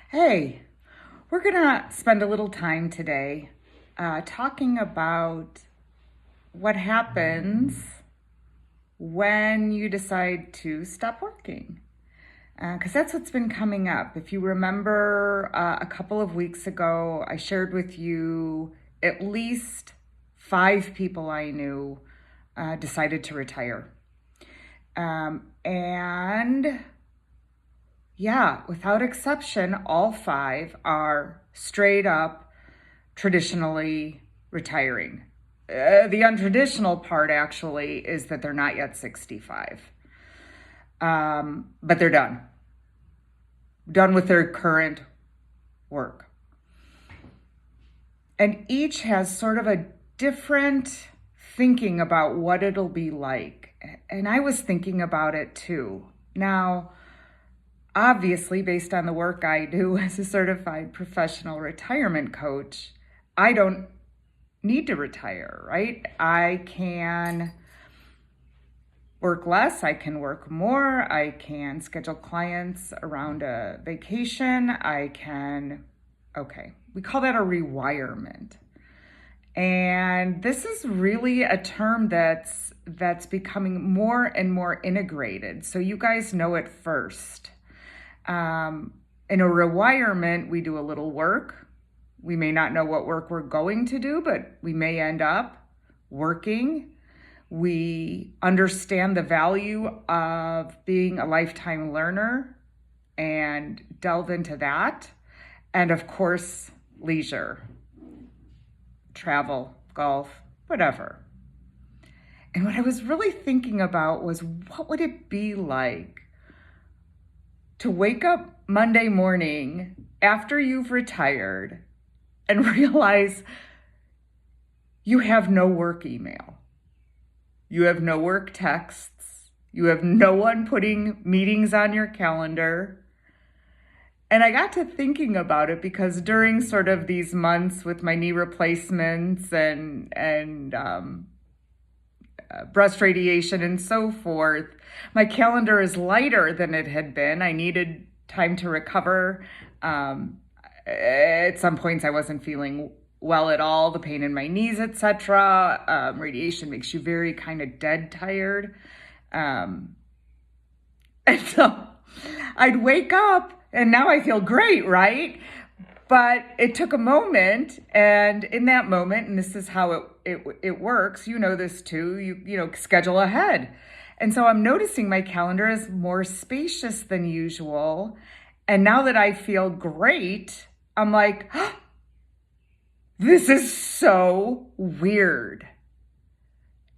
Hey, we're going to spend a little time today talking about what happens when you decide to stop working. Because that's what's been coming up. If you remember a couple of weeks ago, I shared with you at least 5 people I knew decided to retire. And yeah, without exception, all 5 are straight up traditionally retiring. The untraditional part actually is that they're not yet 65, but they're done with their current work. And each has sort of a different thinking about what it'll be like. And I was thinking about it too. Now, obviously, based on the work I do as a certified professional retirement coach, I don't need to retire, right? I can work less, I can work more, I can schedule clients around a vacation, we call that a rewirement. And this is really a term that's becoming more and more integrated. So you guys know it first. In a rewirement, we do a little work. We may not know what work we're going to do, but we may end up working. We understand the value of being a lifetime learner and delve into that. And of course, leisure, travel, golf, whatever. And what I was really thinking about was, what would it be like to wake up Monday morning after you've retired and realize you have no work email, you have no work texts, you have no one putting meetings on your calendar. And I got to thinking about it because during sort of these months with my knee replacements and breast radiation and so forth, my calendar is lighter than it had been. I needed time to recover. At some points, I wasn't feeling well at all, the pain in my knees, etc. Radiation makes you very kind of dead tired. And so I'd wake up and now I feel great, right? But it took a moment, and in that moment, and this is how it works, you know this too, you schedule ahead. And so I'm noticing my calendar is more spacious than usual. And now that I feel great, I'm like, oh, this is so weird.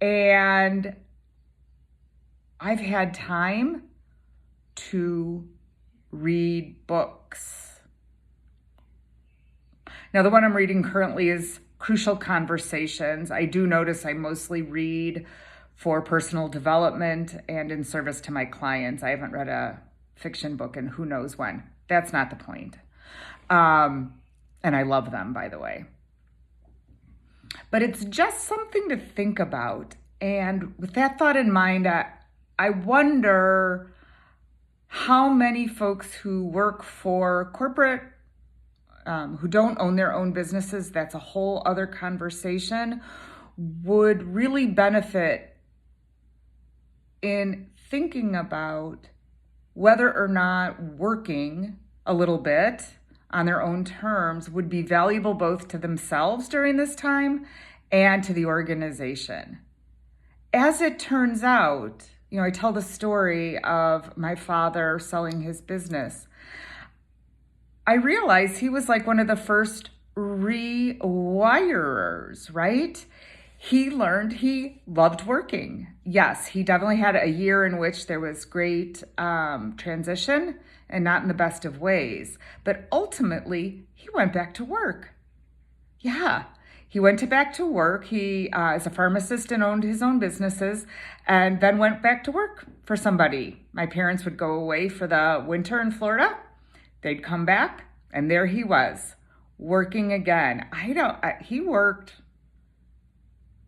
And I've had time to read books. Now, the one I'm reading currently is Crucial Conversations. I do notice I mostly read for personal development and in service to my clients. I haven't read a fiction book in who knows when. That's not the point. And I love them, by the way. But it's just something to think about. And with that thought in mind, I wonder how many folks who work for corporate, who don't own their own businesses, that's a whole other conversation, would really benefit in thinking about whether or not working a little bit on their own terms would be valuable both to themselves during this time and to the organization. As it turns out, I tell the story of my father selling his business. I realized he was like one of the first rewirers, right? He learned he loved working. Yes, he definitely had a year in which there was great transition and not in the best of ways. But ultimately, he went back to work. Yeah, he went back to work. He is a pharmacist and owned his own businesses and then went back to work for somebody. My parents would go away for the winter in Florida. They'd come back, and there he was, working again.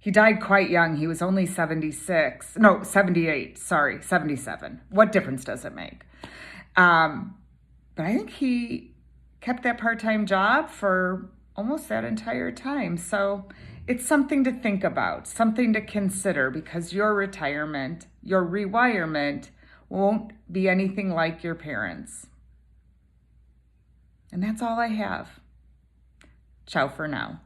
He died quite young. He was only 78, 77. What difference does it make? But I think he kept that part-time job for almost that entire time. So it's something to think about, something to consider, because your retirement, your rewirement won't be anything like your parents'. And that's all I have. Ciao for now.